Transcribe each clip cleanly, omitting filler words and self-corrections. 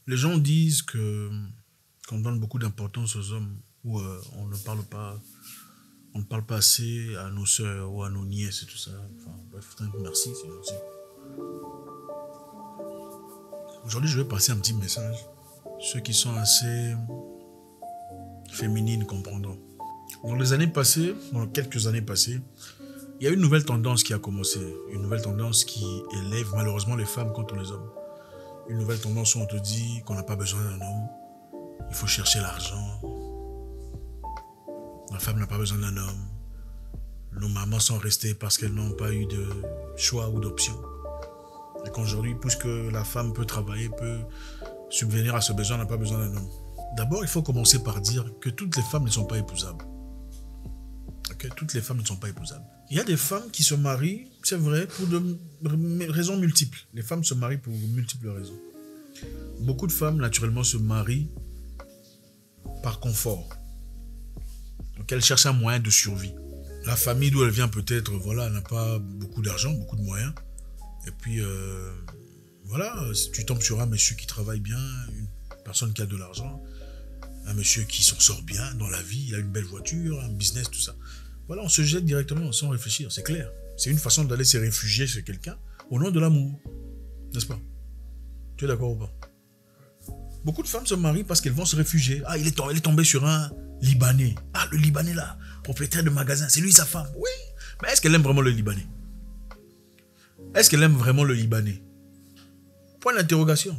Les gens disent que qu'on donne beaucoup d'importance aux hommes, ou on ne parle pas assez à nos sœurs ou à nos nièces et tout ça. Enfin, bref, merci, c'est gentil. Aujourd'hui, je vais passer un petit message. Ceux qui sont assez féminines comprendront. Dans les années passées, dans quelques années passées, il y a une nouvelle tendance qui a commencé. Une nouvelle tendance qui élève malheureusement les femmes contre les hommes. Une nouvelle tendance où on te dit qu'on n'a pas besoin d'un homme. Il faut chercher l'argent. La femme n'a pas besoin d'un homme. Nos mamans sont restées parce qu'elles n'ont pas eu de choix ou d'option. Et qu'aujourd'hui, puisque la femme peut travailler, peut subvenir à ce besoin, n'a pas besoin d'un homme. D'abord, il faut commencer par dire que toutes les femmes ne sont pas épousables. Okay? Toutes les femmes ne sont pas épousables. Il y a des femmes qui se marient, c'est vrai, pour de raisons multiples. Les femmes se marient pour multiples raisons. Beaucoup de femmes, naturellement, se marient par confort. Donc, elles cherchent un moyen de survie. La famille d'où elle vient, peut-être, voilà, n'a pas beaucoup d'argent, beaucoup de moyens. Et puis, voilà, si tu tombes sur un monsieur qui travaille bien, une personne qui a de l'argent, un monsieur qui s'en sort bien dans la vie, il a une belle voiture, un business, tout ça. Voilà, on se jette directement sans réfléchir, c'est clair. C'est une façon d'aller se réfugier chez quelqu'un au nom de l'amour. N'est-ce pas? Tu es d'accord ou pas? Beaucoup de femmes se marient parce qu'elles vont se réfugier. Ah, il est tombé sur un Libanais. Ah, le Libanais là, propriétaire de magasin, c'est lui sa femme. Oui, mais est-ce qu'elle aime vraiment le Libanais? Est-ce qu'elle aime vraiment le Libanais? Point d'interrogation.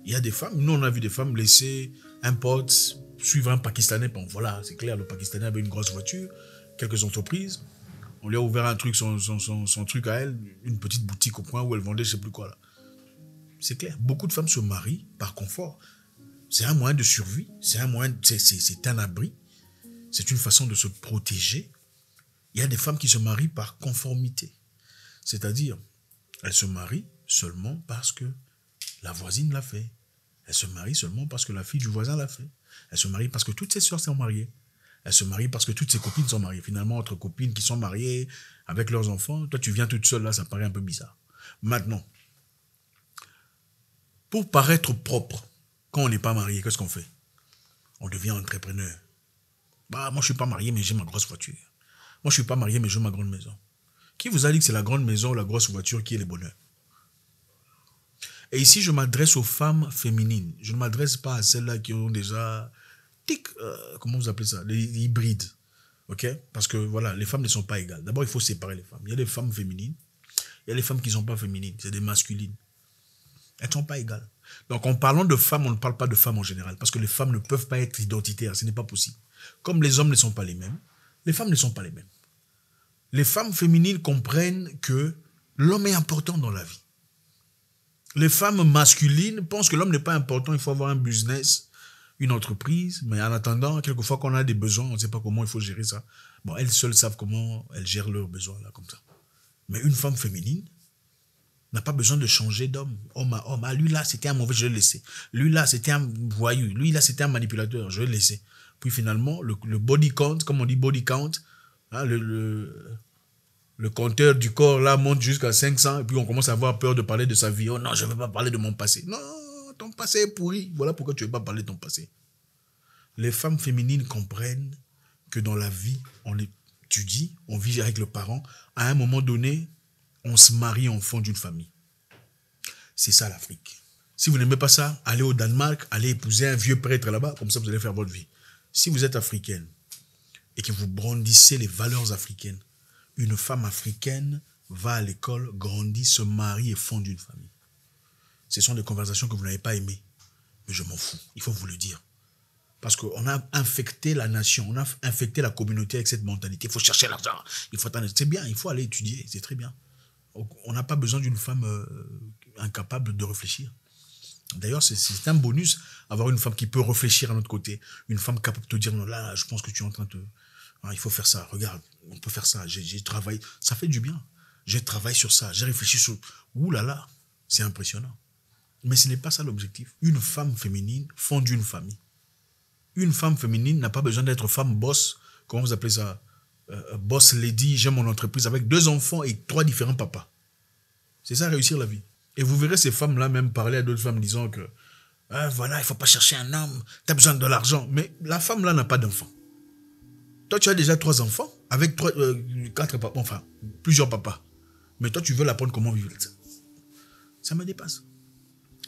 Il y a des femmes, nous on a vu des femmes laisser un pote suivre un Pakistanais. Bon voilà, c'est clair, le Pakistanais avait une grosse voiture, quelques entreprises. On lui a ouvert un truc, son truc à elle, une petite boutique au coin où elle vendait je sais plus quoi là. C'est clair, beaucoup de femmes se marient par confort. C'est un moyen de survie, c'est un abri, c'est une façon de se protéger. Il y a des femmes qui se marient par conformité. C'est-à-dire, elles se marient seulement parce que la voisine l'a fait. Elles se marient seulement parce que la fille du voisin l'a fait. Elles se marient parce que toutes ses sœurs sont mariées. Elles se marient parce que toutes ses copines sont mariées. Finalement, entre copines qui sont mariées avec leurs enfants, toi tu viens toute seule là, ça paraît un peu bizarre. Maintenant, pour paraître propre, quand on n'est pas marié, qu'est-ce qu'on fait? On devient entrepreneur. Bah, moi je suis pas marié mais j'ai ma grosse voiture. Moi je suis pas marié mais j'ai ma grande maison. Qui vous a dit que c'est la grande maison ou la grosse voiture qui est le bonheur? Et ici, je m'adresse aux femmes féminines. Je ne m'adresse pas à celles-là qui ont déjà... comment vous appelez ça? Les hybrides. Ok? Parce que voilà, les femmes ne sont pas égales. D'abord, il faut séparer les femmes. Il y a des femmes féminines. Il y a des femmes qui ne sont pas féminines. C'est des masculines. Elles ne sont pas égales. Donc, en parlant de femmes, on ne parle pas de femmes en général. Parce que les femmes ne peuvent pas être identitaires. Ce n'est pas possible. Comme les hommes ne sont pas les mêmes, les femmes ne sont pas les mêmes. Les femmes féminines comprennent que l'homme est important dans la vie. Les femmes masculines pensent que l'homme n'est pas important, il faut avoir un business, une entreprise, mais en attendant, quelquefois qu'on a des besoins, on ne sait pas comment il faut gérer ça. Bon, elles seules savent comment elles gèrent leurs besoins, là, comme ça. Mais une femme féminine n'a pas besoin de changer d'homme, homme à homme. Ah, lui là, c'était un mauvais, je vais le laisser. Lui là, c'était un voyou. Lui là, c'était un manipulateur, je vais le laisser. Puis finalement, le body count, comme on dit body count, hein, le compteur du corps là monte jusqu'à 500 et puis on commence à avoir peur de parler de sa vie. Oh non, je ne veux pas parler de mon passé. Non, ton passé est pourri. Voilà pourquoi tu ne veux pas parler de ton passé. Les femmes féminines comprennent que dans la vie, on étudie, on vit avec le parent. À un moment donné, on se marie en fond d'une famille. C'est ça l'Afrique. Si vous n'aimez pas ça, allez au Danemark, allez épouser un vieux prêtre là-bas, comme ça vous allez faire votre vie. Si vous êtes africaine et que vous brandissez les valeurs africaines, une femme africaine va à l'école, grandit, se marie et fonde une famille. Ce sont des conversations que vous n'avez pas aimées. Mais je m'en fous. Il faut vous le dire. Parce qu'on a infecté la nation, on a infecté la communauté avec cette mentalité. Il faut chercher l'argent. C'est bien, il faut aller étudier. C'est très bien. On n'a pas besoin d'une femme incapable de réfléchir. D'ailleurs, c'est un bonus avoir une femme qui peut réfléchir à notre côté. Une femme capable de te dire, non, là, je pense que tu es en train de... il faut faire ça, regarde, on peut faire ça, j'ai travaillé, ça fait du bien. J'ai travaillé sur ça, j'ai réfléchi sur... Ouh là là, c'est impressionnant. Mais ce n'est pas ça l'objectif. Une femme féminine fonde une famille. Une femme féminine n'a pas besoin d'être femme boss, comment vous appelez ça, boss lady, j'ai mon entreprise avec 2 enfants et 3 différents papas. C'est ça réussir la vie. Et vous verrez ces femmes-là même parler à d'autres femmes disant que Ah, voilà, il ne faut pas chercher un homme, tu as besoin de l'argent. Mais la femme là n'a pas d'enfant. Toi, tu as déjà 3 enfants avec 4 papas, enfin, plusieurs papas. Mais toi, tu veux l'apprendre comment vivre. Ça me dépasse.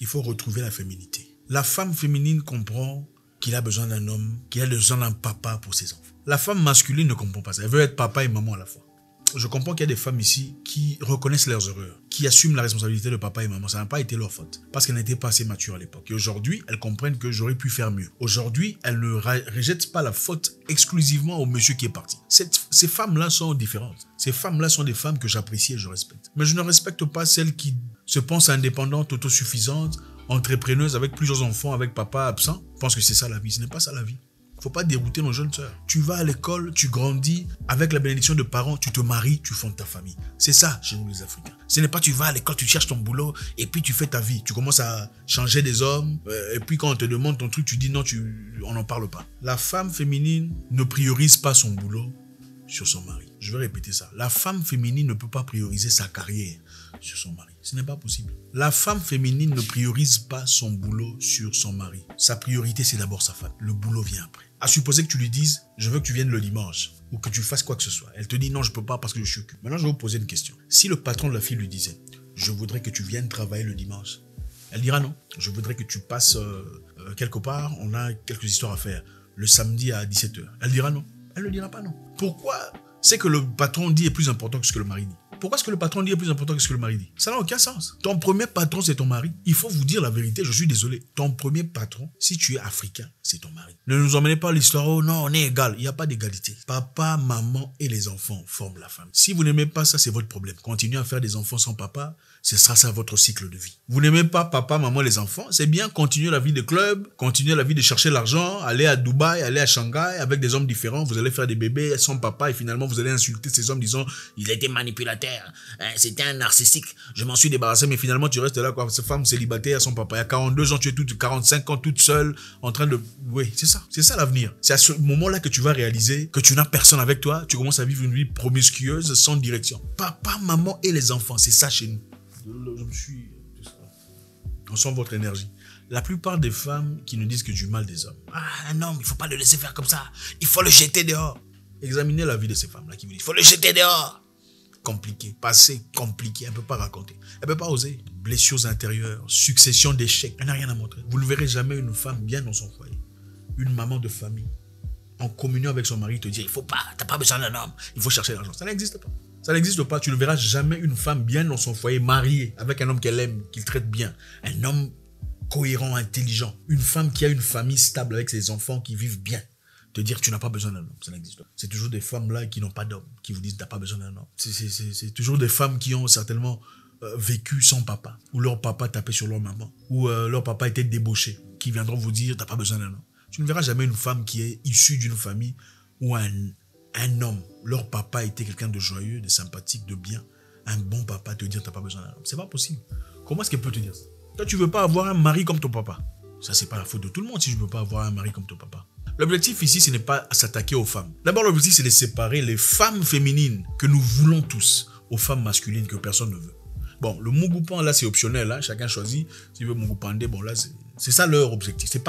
Il faut retrouver la féminité. La femme féminine comprend qu'il a besoin d'un homme, qu'il a besoin d'un papa pour ses enfants. La femme masculine ne comprend pas ça. Elle veut être papa et maman à la fois. Je comprends qu'il y a des femmes ici qui reconnaissent leurs erreurs, qui assument la responsabilité de papa et maman. Ça n'a pas été leur faute, parce qu'elles n'étaient pas assez matures à l'époque. Et aujourd'hui, elles comprennent que j'aurais pu faire mieux. Aujourd'hui, elles ne rejettent pas la faute exclusivement au monsieur qui est parti. Ces femmes-là sont différentes. Ces femmes-là sont des femmes que j'apprécie et je respecte. Mais je ne respecte pas celles qui se pensent indépendantes, autosuffisantes, entrepreneuses avec plusieurs enfants, avec papa absent. Je pense que c'est ça la vie. Ce n'est pas ça la vie. Faut pas dérouter nos jeunes sœurs. Tu vas à l'école, tu grandis, avec la bénédiction de parents, tu te maries, tu fondes ta famille. C'est ça chez nous les Africains. Ce n'est pas tu vas à l'école, tu cherches ton boulot et puis tu fais ta vie. Tu commences à changer des hommes et puis quand on te demande ton truc, tu dis non, on n'en parle pas. La femme féminine ne priorise pas son boulot sur son mari. Je vais répéter ça. La femme féminine ne peut pas prioriser sa carrière sur son mari. Ce n'est pas possible. La femme féminine ne priorise pas son boulot sur son mari. Sa priorité, c'est d'abord sa femme. Le boulot vient après. À supposer que tu lui dises, je veux que tu viennes le dimanche ou que tu fasses quoi que ce soit. Elle te dit, non, je ne peux pas parce que je suis occupé. Maintenant, je vais vous poser une question. Si le patron de la fille lui disait, je voudrais que tu viennes travailler le dimanche, elle dira non. Je voudrais que tu passes quelque part, on a quelques histoires à faire. Le samedi à 17h. Elle dira non. Elle ne dira pas non. Pourquoi? C'est que le patron dit est plus important que ce que le mari dit. Pourquoi est-ce que le patron dit est plus important que ce que le mari dit? Ça n'a aucun sens. Ton premier patron, c'est ton mari. Il faut vous dire la vérité, je suis désolé. Ton premier patron, si tu es africain, c'est ton mari. Ne nous emmenez pas à l'histoire, oh non, on est égal. Il n'y a pas d'égalité. Papa, maman et les enfants forment la famille. Si vous n'aimez pas ça, c'est votre problème. Continuez à faire des enfants sans papa, ce sera ça votre cycle de vie. Vous n'aimez pas papa, maman, les enfants, c'est bien, continuez la vie de club, continuez la vie de chercher l'argent, aller à Dubaï, aller à Shanghai avec des hommes différents, vous allez faire des bébés sans papa et finalement vous allez insulter ces hommes disant il était manipulateur, c'était un narcissique, je m'en suis débarrassé mais finalement tu restes là quoi, cette femme célibataire, son papa, il y a 42 ans, tu es 45 ans toute seule en train de... Oui, c'est ça l'avenir. C'est à ce moment-là que tu vas réaliser que tu n'as personne avec toi, tu commences à vivre une vie promiscueuse sans direction. Papa, maman et les enfants, c'est ça chez nous. Je me suis... On sent votre énergie. La plupart des femmes qui nous disent que du mal des hommes. Ah, un homme, il ne faut pas le laisser faire comme ça. Il faut le jeter dehors. Examinez la vie de ces femmes-là qui vous disent, il faut le jeter dehors. Compliqué, passé compliqué, elle ne peut pas raconter. Elle ne peut pas oser. Blessures intérieures, succession d'échecs. Elle n'a rien à montrer. Vous ne verrez jamais une femme bien dans son foyer. Une maman de famille, en communion avec son mari, te dire, il ne faut pas, tu n'as pas besoin d'un homme, il faut chercher l'argent. Ça n'existe pas. Ça n'existe pas. Tu ne verras jamais une femme bien dans son foyer, mariée, avec un homme qu'elle aime, qu'il traite bien. Un homme cohérent, intelligent. Une femme qui a une famille stable avec ses enfants qui vivent bien. Te dire que tu n'as pas besoin d'un homme, ça n'existe pas. C'est toujours des femmes là qui n'ont pas d'homme, qui vous disent que tu n'as pas besoin d'un homme. C'est toujours des femmes qui ont certainement vécu sans papa, ou leur papa tapait sur leur maman, ou leur papa était débauché, qui viendront vous dire que tu n'as pas besoin d'un homme. Tu ne verras jamais une femme qui est issue d'une famille où un homme, leur papa était quelqu'un de joyeux, de sympathique, de bien. Un bon papa te dire que tu n'as pas besoin d'un homme. C'est pas possible. Comment est-ce qu'elle peut te dire ça? Toi, tu ne veux pas avoir un mari comme ton papa. Ça, c'est pas la faute de tout le monde si je ne veux pas avoir un mari comme ton papa. L'objectif ici, ce n'est pas s'attaquer aux femmes. D'abord, l'objectif, c'est de séparer les femmes féminines que nous voulons tous aux femmes masculines que personne ne veut. Bon, le Mugupan, là, c'est optionnel. Hein. Chacun choisit. S'il veut Mugupandé, bon, là, c'est ça leur objectif. C'est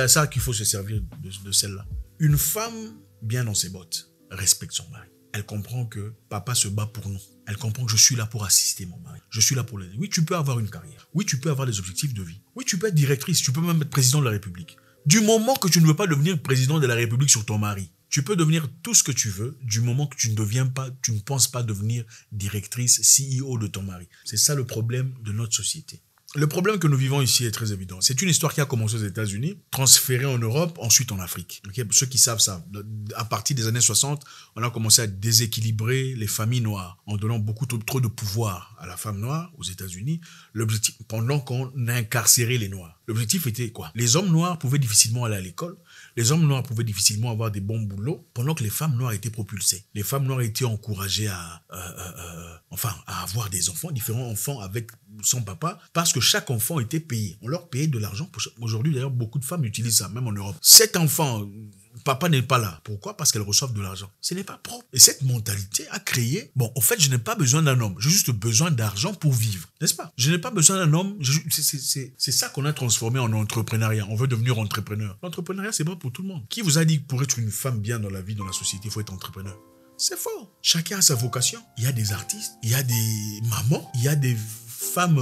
à ça qu'il faut se servir de celle-là. Une femme bien dans ses bottes respecte son mari. Elle comprend que papa se bat pour nous. Elle comprend que je suis là pour assister mon mari. Je suis là pour l'aider. Oui, tu peux avoir une carrière. Oui, tu peux avoir des objectifs de vie. Oui, tu peux être directrice. Tu peux même être président de la République. Du moment que tu ne veux pas devenir président de la République sur ton mari, tu peux devenir tout ce que tu veux du moment que tu ne penses pas devenir directrice, CEO de ton mari. C'est ça le problème de notre société. Le problème que nous vivons ici est très évident. C'est une histoire qui a commencé aux États-Unis, transférée en Europe, ensuite en Afrique. Okay? Ceux qui savent ça, à partir des années 60, on a commencé à déséquilibrer les familles noires en donnant beaucoup trop de pouvoir à la femme noire aux États-Unis. L'objectif, pendant qu'on incarcérait les noirs. L'objectif était quoi? Les hommes noirs pouvaient difficilement aller à l'école. Les hommes noirs pouvaient difficilement avoir des bons boulots pendant que les femmes noires étaient propulsées. Les femmes noires étaient encouragées à avoir des enfants, différents enfants avec son papa, parce que chaque enfant était payé. On leur payait de l'argent. Aujourd'hui, d'ailleurs, beaucoup de femmes utilisent ça, même en Europe. 7 enfants, papa n'est pas là. Pourquoi? Parce qu'elles reçoivent de l'argent. Ce n'est pas propre. Et cette mentalité a créé, bon, en fait, je n'ai pas besoin d'un homme. J'ai juste besoin d'argent pour vivre. N'est-ce pas? Je n'ai pas besoin d'un homme. C'est ça qu'on a transformé en entrepreneuriat. On veut devenir entrepreneur. L'entrepreneuriat, c'est pas pour tout le monde. Qui vous a dit que pour être une femme bien dans la vie, dans la société, il faut être entrepreneur? C'est faux. Chacun a sa vocation. Il y a des artistes, il y a des mamans, il y a des femmes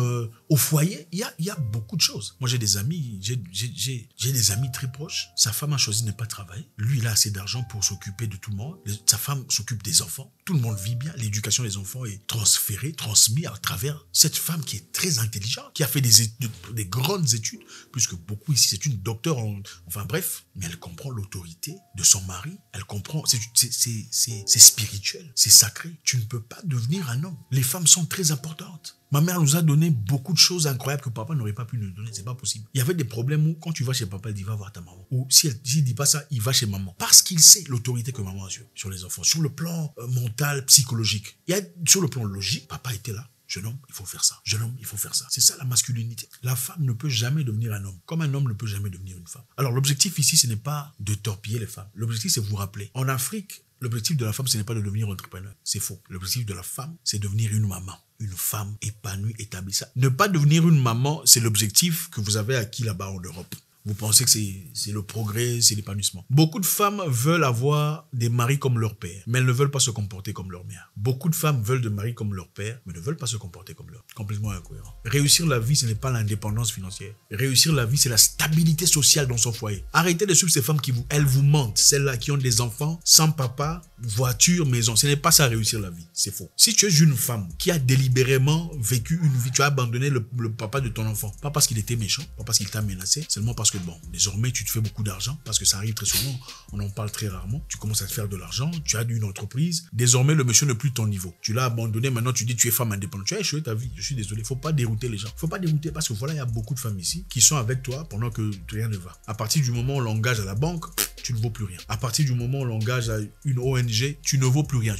au foyer, il y a beaucoup de choses. Moi, j'ai des amis, j'ai des amis très proches. Sa femme a choisi de ne pas travailler. Lui, il a assez d'argent pour s'occuper de tout le monde. Sa femme s'occupe des enfants. Tout le monde vit bien. L'éducation des enfants est transférée, transmise à travers cette femme qui est très intelligente, qui a fait des grandes études, plus que beaucoup ici. C'est une docteure, enfin bref. Mais elle comprend l'autorité de son mari. Elle comprend, c'est spirituel, c'est sacré. Tu ne peux pas devenir un homme. Les femmes sont très importantes. Ma mère nous a donné beaucoup de choses incroyables que papa n'aurait pas pu nous donner. C'est pas possible. Il y avait des problèmes où, quand tu vas chez papa, il dit va voir ta maman. Ou s'il dit pas ça, il va chez maman. Parce qu'il sait l'autorité que maman a sur les enfants. Sur le plan mental, psychologique. Sur le plan logique, papa était là. Jeune homme, il faut faire ça. Jeune homme, il faut faire ça. C'est ça la masculinité. La femme ne peut jamais devenir un homme. Comme un homme ne peut jamais devenir une femme. Alors l'objectif ici, ce n'est pas de torpiller les femmes. L'objectif, c'est vous rappeler. En Afrique, l'objectif de la femme, ce n'est pas de devenir entrepreneur. C'est faux. L'objectif de la femme, c'est de devenir une maman. Une femme épanouie, établie. Ça. Ne pas devenir une maman, c'est l'objectif que vous avez acquis là-bas en Europe. Vous pensez que c'est le progrès, c'est l'épanouissement. Beaucoup de femmes veulent avoir des maris comme leur père, mais elles ne veulent pas se comporter comme leur mère. Beaucoup de femmes veulent des maris comme leur père, mais ne veulent pas se comporter comme leur. Complètement incohérent. Réussir la vie, ce n'est pas l'indépendance financière. Réussir la vie, c'est la stabilité sociale dans son foyer. Arrêtez de suivre ces femmes qui elles vous mentent. Celles-là qui ont des enfants, sans papa, voiture, maison. Ce n'est pas ça réussir la vie. C'est faux. Si tu es une femme qui a délibérément vécu une vie, tu as abandonné le papa de ton enfant. Pas parce qu'il était méchant, pas parce qu'il t'a menacé, seulement parce que bon, désormais tu te fais beaucoup d'argent, parce que ça arrive très souvent, on en parle très rarement, tu commences à te faire de l'argent, tu as une entreprise, désormais le monsieur n'est plus ton niveau. Tu l'as abandonné, maintenant tu dis tu es femme indépendante, tu as échoué ta vie, je suis désolé, il ne faut pas dérouter les gens. Il ne faut pas dérouter parce que voilà, il y a beaucoup de femmes ici qui sont avec toi pendant que rien ne va. À partir du moment où on l'engage à la banque, tu ne vaux plus rien. À partir du moment où on l'engage à une ONG, tu ne vaux plus rien.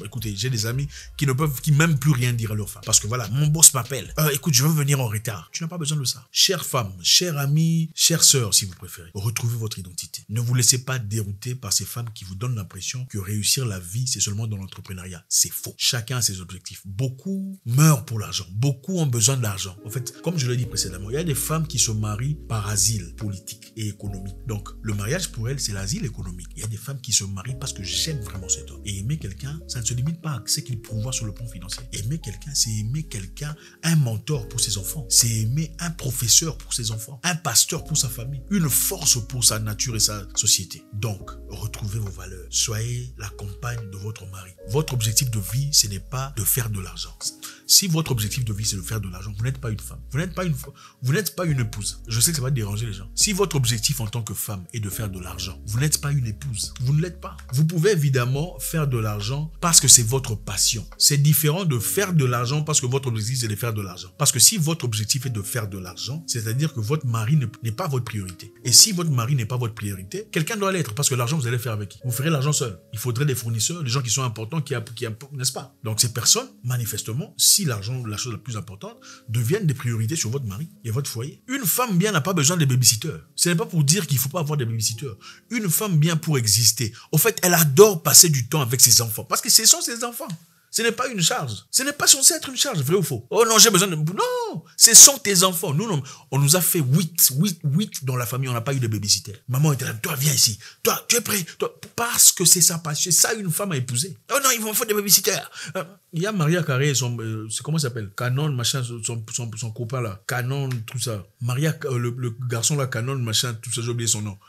Écoutez, j'ai des amis qui ne peuvent, qui même plus rien dire à leur femme. Parce que voilà, mon boss m'appelle. Écoute, je veux venir en retard. Tu n'as pas besoin de ça. Chère femme, chère amie, chère sœur, si vous préférez, retrouvez votre identité. Ne vous laissez pas dérouter par ces femmes qui vous donnent l'impression que réussir la vie, c'est seulement dans l'entrepreneuriat. C'est faux. Chacun a ses objectifs. Beaucoup meurent pour l'argent. Beaucoup ont besoin d'argent. En fait, comme je l'ai dit précédemment, il y a des femmes qui se marient par asile politique et économique. Donc, le mariage pour elles, c'est l'asile économique. Il y a des femmes qui se marient parce que j'aime vraiment cet homme. Et aimer quelqu'un, ça ne se limite pas à ce qu'il pourvoit sur le plan financier. Aimer quelqu'un, c'est aimer quelqu'un, un mentor pour ses enfants. C'est aimer un professeur pour ses enfants, un pasteur pour sa famille, une force pour sa nature et sa société. Donc, retrouvez vos valeurs. Soyez la compagne de votre mari. Votre objectif de vie, ce n'est pas de faire de l'argent. Si votre objectif de vie, c'est de faire de l'argent, vous n'êtes pas une femme. Vous n'êtes pas une épouse. Je sais que ça va déranger les gens. Si votre objectif en tant que femme est de faire de l'argent, vous n'êtes pas une épouse. Vous ne l'êtes pas. Vous pouvez évidemment faire de l'argent parce que c'est votre passion. C'est différent de faire de l'argent parce que votre objectif, c'est de faire de l'argent. Parce que si votre objectif est de faire de l'argent, c'est-à-dire que votre mari n'est pas votre priorité. Et si votre mari n'est pas votre priorité, quelqu'un doit l'être parce que l'argent, vous allez faire avec qui? Vous ferez l'argent seul. Il faudrait des fournisseurs, des gens qui sont importants, n'est-ce pas? Donc ces personnes, manifestement, si l'argent, la chose la plus importante, deviennent des priorités sur votre mari et votre foyer. Une femme bien n'a pas besoin de babysitters. Ce n'est pas pour dire qu'il ne faut pas avoir des babysitters. Une femme bien pour exister. Au fait, elle adore passer du temps avec ses enfants parce que ce sont ses enfants. Ce n'est pas une charge. Ce n'est pas censé être une charge, vrai ou faux? Oh non, j'ai besoin de... Non, ce sont tes enfants. Nous, on nous a fait 8 dans la famille, on n'a pas eu de babysitter. Maman était là, toi, viens ici. Toi, tu es prêt? Toi, parce que c'est ça, parce que c'est ça une femme à épouser. Oh non, ils vont faire des babysitters. Il y a Maria Carré et son... comment ça s'appelle? Canon, machin, son copain là. Canon, tout ça. Maria, le garçon là, Canon, machin, tout ça, j'ai oublié son nom.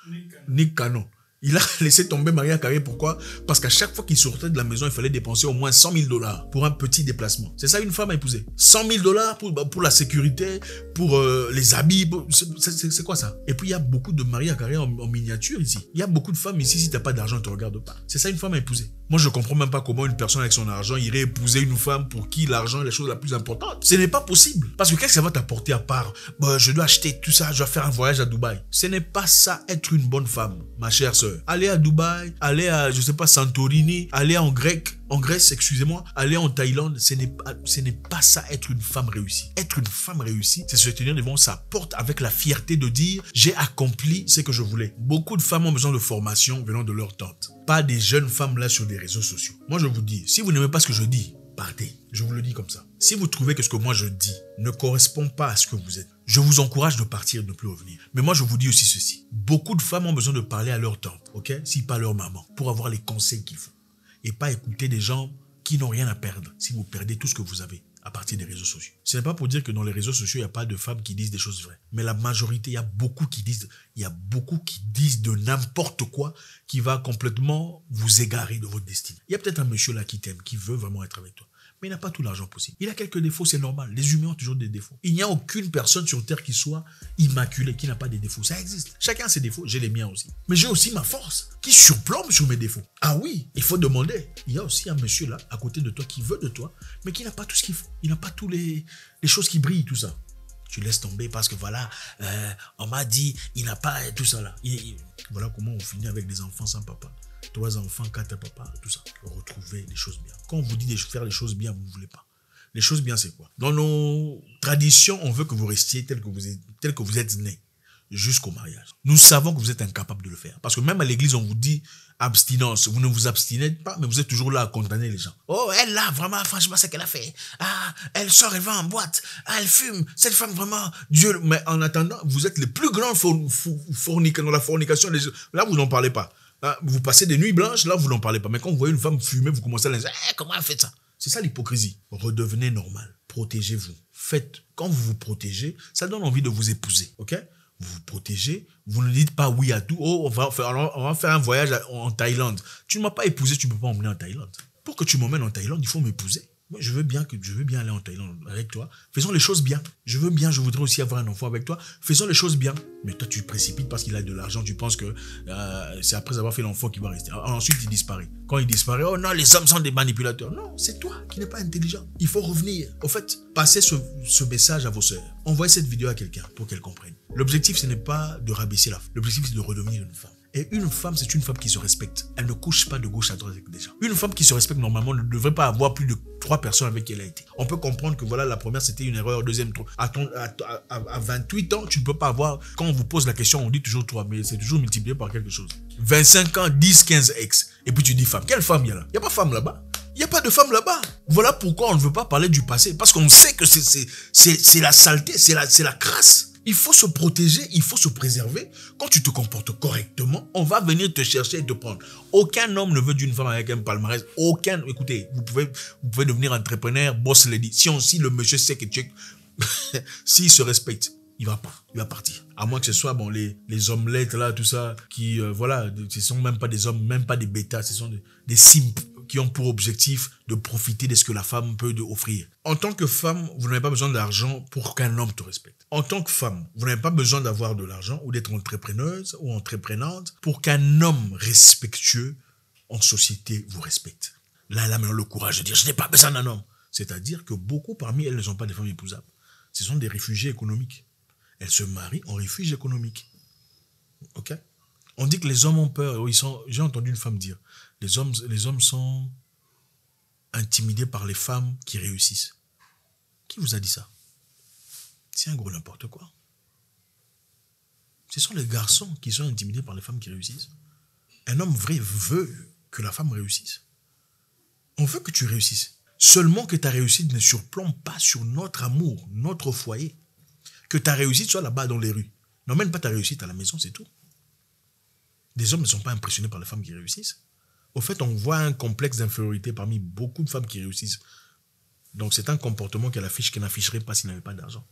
Nick Canon. Il a laissé tomber Maria Carré. Pourquoi? Parce qu'à chaque fois qu'il sortait de la maison, il fallait dépenser au moins 100 000 $ pour un petit déplacement. C'est ça une femme à épouser. 100 000 $ pour la sécurité, pour les habits. C'est quoi ça? Et puis il y a beaucoup de Maria Carré en miniature ici. Il y a beaucoup de femmes ici, si tu n'as pas d'argent, tu ne regardes pas. C'est ça une femme à épouser. Moi, je ne comprends même pas comment une personne avec son argent irait épouser une femme pour qui l'argent est la chose la plus importante. Ce n'est pas possible. Parce que qu'est-ce que ça va t'apporter à part je dois acheter tout ça, je dois faire un voyage à Dubaï. Ce n'est pas ça être une bonne femme, ma chère sœur. sœurs. Aller à Dubaï, aller à, je sais pas, Santorini, aller en Grèce, excusez-moi, aller en Thaïlande, ce n'est pas ça être une femme réussie. Être une femme réussie, c'est se tenir devant sa porte avec la fierté de dire « j'ai accompli ce que je voulais ». Beaucoup de femmes ont besoin de formation venant de leur tante. Pas des jeunes femmes là sur des réseaux sociaux. Moi je vous dis, si vous n'aimez pas ce que je dis, partez. Je vous le dis comme ça. Si vous trouvez que ce que moi je dis ne correspond pas à ce que vous êtes, je vous encourage de partir et de ne plus revenir. Mais moi, je vous dis aussi ceci. Beaucoup de femmes ont besoin de parler à leur tante, ok? Si pas leur maman, pour avoir les conseils qu'il faut. Et pas écouter des gens qui n'ont rien à perdre si vous perdez tout ce que vous avez à partir des réseaux sociaux. Ce n'est pas pour dire que dans les réseaux sociaux, il n'y a pas de femmes qui disent des choses vraies. Mais la majorité, il y a beaucoup qui disent de n'importe quoi qui va complètement vous égarer de votre destinée. Il y a peut-être un monsieur là qui t'aime, qui veut vraiment être avec toi. Mais il n'a pas tout l'argent possible. Il a quelques défauts, c'est normal. Les humains ont toujours des défauts. Il n'y a aucune personne sur Terre qui soit immaculée, qui n'a pas des défauts. Ça existe. Chacun a ses défauts. J'ai les miens aussi. Mais j'ai aussi ma force, qui surplombe sur mes défauts. Ah oui, il faut demander. Il y a aussi un monsieur là, à côté de toi, qui veut de toi, mais qui n'a pas tout ce qu'il faut. Il n'a pas tous les choses qui brillent, tout ça. Tu laisses tomber parce que voilà, on m'a dit, il n'a pas tout ça là. Voilà comment on finit avec des enfants sans papa. 3 enfants, 4 papas, tout ça. Retrouver les choses bien. Quand on vous dit de faire les choses bien, vous ne voulez pas. Les choses bien, c'est quoi? Dans nos traditions, on veut que vous restiez tel que vous êtes né jusqu'au mariage. Nous savons que vous êtes incapable de le faire. Parce que même à l'église, on vous dit abstinence. Vous ne vous abstinez pas, mais vous êtes toujours là à condamner les gens. Oh, elle là, vraiment, franchement, c'est ce qu'elle a fait. Ah, elle sort, elle va en boîte. Ah, elle fume. Cette femme, vraiment, Dieu. Mais en attendant, vous êtes les plus grands fornicateurs dans la fornication. Là, vous n'en parlez pas. Vous passez des nuits blanches, là, vous n'en parlez pas. Mais quand vous voyez une femme fumer, vous commencez à la dire, comment elle fait ça? C'est ça l'hypocrisie. Redevenez normal. Protégez-vous. Quand vous vous protégez, ça donne envie de vous épouser. Ok? Vous vous protégez. Vous ne dites pas oui à tout. Oh, on va faire un voyage en Thaïlande. Tu ne m'as pas épousé, tu ne peux pas m'emmener en Thaïlande. Pour que tu m'emmènes en Thaïlande, il faut m'épouser. Moi, je veux bien aller en Thaïlande avec toi. Faisons les choses bien. Je voudrais aussi avoir un enfant avec toi. Faisons les choses bien. Mais toi, tu précipites parce qu'il a de l'argent. Tu penses que c'est après avoir fait l'enfant qu'il va rester. Ensuite, il disparaît. Quand il disparaît, oh non, les hommes sont des manipulateurs. Non, c'est toi qui n'es pas intelligent. Il faut revenir. Au fait, passez ce message à vos sœurs. Envoyez cette vidéo à quelqu'un pour qu'elle comprenne. L'objectif, ce n'est pas de rabaisser la femme. L'objectif, c'est de redevenir une femme. Et une femme, c'est une femme qui se respecte. Elle ne couche pas de gauche à droite avec des gens. Une femme qui se respecte normalement ne devrait pas avoir plus de 3 personnes avec qui elle a été. On peut comprendre que voilà, la première c'était une erreur, deuxième, à 28 ans, tu ne peux pas avoir, quand on vous pose la question, on dit toujours 3, mais c'est toujours multiplié par quelque chose. 25 ans, 10, 15 ex. Et puis tu dis femme. Quelle femme il y a là? Il n'y a pas de femme là-bas. Il n'y a pas de femme là-bas. Voilà pourquoi on ne veut pas parler du passé. Parce qu'on sait que c'est la saleté, c'est la crasse. Il faut se protéger, il faut se préserver. Quand tu te comportes correctement, on va venir te chercher et te prendre. Aucun homme ne veut d'une femme avec un palmarès. Aucun. Écoutez, vous pouvez devenir entrepreneur, boss lady. Si le monsieur sait que tu es... S'il se respecte, il va partir. À moins que ce soit les omelettes là, tout ça, qui, voilà, ce sont même pas des hommes, même pas des bêtas, ce sont des simps qui ont pour objectif de profiter de ce que la femme peut offrir. En tant que femme, vous n'avez pas besoin d'argent pour qu'un homme te respecte. En tant que femme, vous n'avez pas besoin d'avoir de l'argent ou d'être entrepreneuse ou entreprenante pour qu'un homme respectueux en société vous respecte. Là, maintenant, le courage de dire « je n'ai pas besoin d'un homme ». C'est-à-dire que beaucoup parmi elles ne sont pas des femmes épousables. Ce sont des réfugiés économiques. Elles se marient en réfugié économique. Ok? On dit que les hommes ont peur. J'ai entendu une femme dire les hommes sont intimidés par les femmes qui réussissent. Qui vous a dit ça? C'est un gros n'importe quoi. Ce sont les garçons qui sont intimidés par les femmes qui réussissent. Un homme vrai veut que la femme réussisse. On veut que tu réussisses. Seulement que ta réussite ne surplombe pas sur notre amour, notre foyer. Que ta réussite soit là-bas dans les rues. N'emmène pas ta réussite à la maison, c'est tout. Les hommes ne sont pas impressionnés par les femmes qui réussissent. Au fait, on voit un complexe d'infériorité parmi beaucoup de femmes qui réussissent. Donc, c'est un comportement qu'elle affiche qu'elle n'afficherait pas s'il n'avait pas d'argent.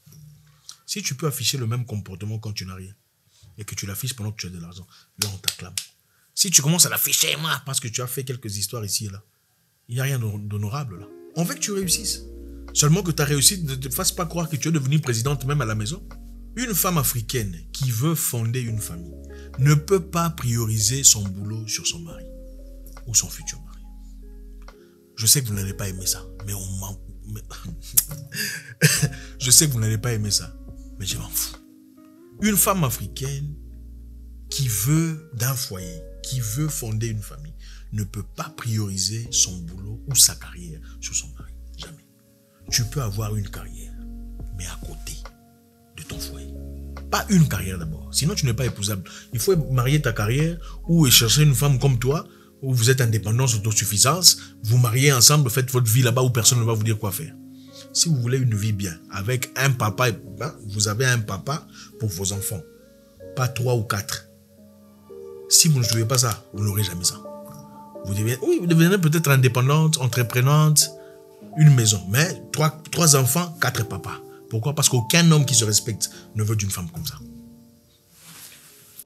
Si tu peux afficher le même comportement quand tu n'as rien, et que tu l'affiches pendant que tu as de l'argent, là, on t'acclame. Si tu commences à l'afficher, moi, parce que tu as fait quelques histoires ici et là, il n'y a rien d'honorable là. On veut que tu réussisses. Seulement que ta réussite ne te fasse pas croire que tu es devenue présidente même à la maison. Une femme africaine qui veut fonder une famille ne peut pas prioriser son boulot sur son mari ou son futur mari. Je sais que vous n'allez pas aimer ça, mais je sais que vous n'allez pas aimer ça, mais je m'en fous. Une femme africaine qui veut d'un foyer, qui veut fonder une famille, ne peut pas prioriser son boulot ou sa carrière sur son mari. Jamais. Tu peux avoir une carrière, mais à côté de ton foyer. Pas une carrière d'abord, sinon tu n'es pas épousable. Il faut marier ta carrière ou chercher une femme comme toi, où vous êtes indépendance, autosuffisance, vous mariez ensemble, faites votre vie là-bas où personne ne va vous dire quoi faire. Si vous voulez une vie bien, avec un papa, vous avez un papa pour vos enfants, pas 3 ou 4. Si vous ne trouvez pas ça, vous n'aurez jamais ça. Vous devenez peut-être indépendante, entreprenante, une maison, mais 3 enfants, 4 papas. Pourquoi? Parce qu'aucun homme qui se respecte ne veut d'une femme comme ça.